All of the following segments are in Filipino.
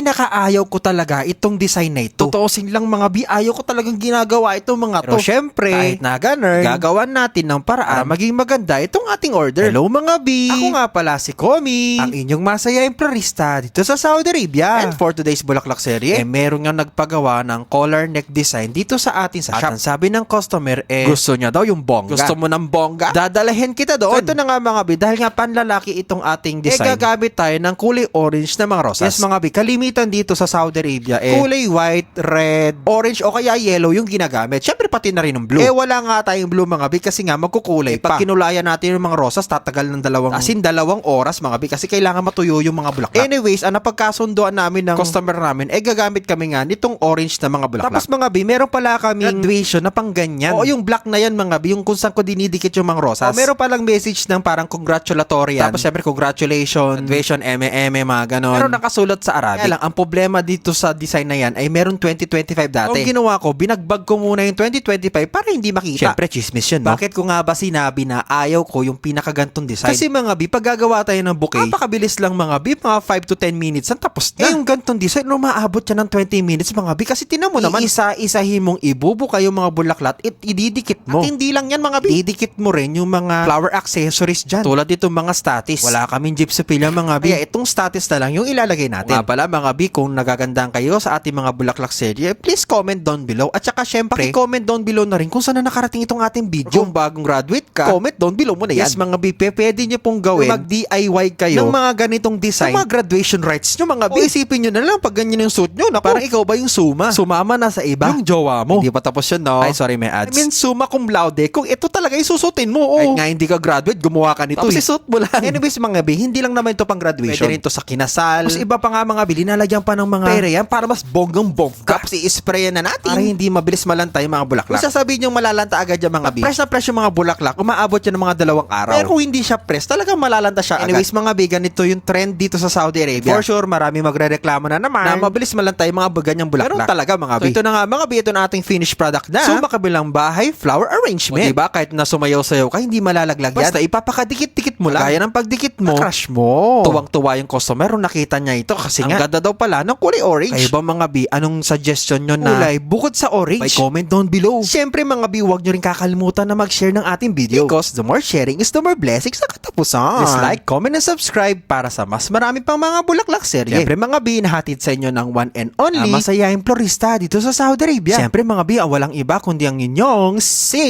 pinakaayaw ko talaga itong design na ito. Totoosin lang mga bi, ayaw ko talagang ginagawa itong mga to. Pero syempre, kahit na ganun, gagawan natin ng paraan para maging maganda itong ating order. Hello mga bi! Ako nga pala si Komi, ang inyong masayaing florista dito sa Saudi Arabia. And for today's Bulaklak serye, meron nga nagpagawa ng collar neck design dito sa atin sa shop. At ang sabi ng customer, gusto niya daw yung bongga. Gusto mo ng bongga? Dadalahin kita doon. So ito na nga mga bi, dahil nga panlalaki itong ating design, gagamit tayo ng kulay orange na mga rosas. Yes mga bi, kalimitan dito sa Saudi Arabia, kulay white, red, orange o kaya yellow yung ginagamit. Syempre pati na rin ng blue. Wala nga tayong blue mga bi kasi nga magkukulay pa. Pag kinulayan natin yung mga rosas, tatagal ng dalawang oras mga bi kasi kailangan matuyo yung mga bulaklak. Anyways, ang napagkasunduan namin ng customer namin, gagamit kami nga nitong orange na mga bulaklak. Tapos mga bi, meron pala kaming graduation na pang ganyan. O yung black na yan mga bi, yung kung saan ko dinidikit yung mga rosas. O meron palang message ng parang congratulatory yan. Tapos syempre congratulations, graduation, mga ganon. Pero nakasulat sa Arabic. Kaya lang, ang problema dito sa design na yan ay meron 2025 dati. Ang ginawa ko, binagbag ko muna yung 2025 para hindi makita. Syempre, chismis yun, no? Bakit ko nga ba sinabi na ayaw ko yung pinakagantong design? Kasi mga bi, pag gagawa tayo ng bouquet, napakabilis lang mga bi, mga 5 to 10 minutes ang tapos na. Yung gantong design, umaabot yan ng 20 minutes mga bi, kasi tinan mo naman, isa-isahin mong ibubuka yung mga bulaklat, ididikit mo. At hindi lang yan mga bi, ididikit mo rin yung mga flower accessories dyan. Tulad itong mga status. Wala kaming gypsophilia mga bi. Kaya itong status na lang yung ilalagay natin. Nga pala mga bi, kung nagagandaan kayo sa ating mga bulaklak serye, please comment down below. At saka syempre, comment down below na rin kung saan na nakarating itong ating video. Kung bagong graduate ka, comment down below mo na yan. Yes mga bi, pwede nyo pong gawin, mag-DIY kayo ng mga ganitong design, ng mga graduation rights nyo mga bi. Isipin nyo na lang pag ganyan yung suit nyo, parang ikaw ba yung sumama na sa iba? Yung jowa mo. Hindi pa tapos yun, no? Ay, sorry, may ads. I mean, summa cum laude, kung ito talaga yung susutin mo, kahit nga hindi ka graduate, gumawa ka nito. Tapos isuot mo lang. Anyways mga bi, hindi lang naman ito pang graduation. Pwede rin ito sa kinasal. Tapos iba pa nga mga bi, linalagyan pa ng mga pera yan para mas bonggang-bongga. Tapos i-sprayan na natin para hindi mabilis malanta yung mga bulaklak. Kung sasabihin yung malalanta agad yung mga bi, fresh na fresh yung mga bulaklak, umaabot yan ng mga 2 araw. Pero kung hindi siya fresh, talagang malalanta siya agad. Anyways mga bi, ganito yung trend dito sa Saudi Arabia. For sure, marami magrereklamo na naman na mabilis malanta yung mga ganyang bulaklak. Pero talaga mga bi. So ito na nga mga bi, ito na ating finished product na so makabilang bahay flower arrangement. O diba, kahit na sumayaw-sayaw ka, hindi malalaglag yan. Basta ipapakadikit-dikit mo lang. Kaya ng pagdikit mo, crush mo. Tuwang-tuwa yung customer nung nakita niya ito kasi ang ganda daw pala ng kulay orange. Kayo ba mga bi, anong suggestion nyo na kulay bukod sa orange? May comment down below. Siyempre mga bi, huwag nyo rin kakalimutan na mag-share ng ating video because the more sharing is the more blessings sa katapusan. Please like, comment, and subscribe para sa mas marami pang mga bulaklak serye. Siyempre mga bi, nahatid sa inyo ng one and only masayahing florista dito sa Saudi Arabia. Siyempre mga bi, walang iba kundi ang inyong si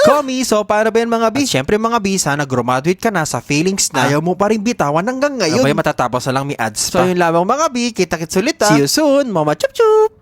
Komi. So paano ba yan mga bi? Siyempre mga bi, sana graduate ka na sa feelings na ayaw mo pa rin bitawan hanggang ngayon. Matatapos na lang may ads pa. So yun lamang mga bi, kita-kits ulit. See you soon, mama chup chup!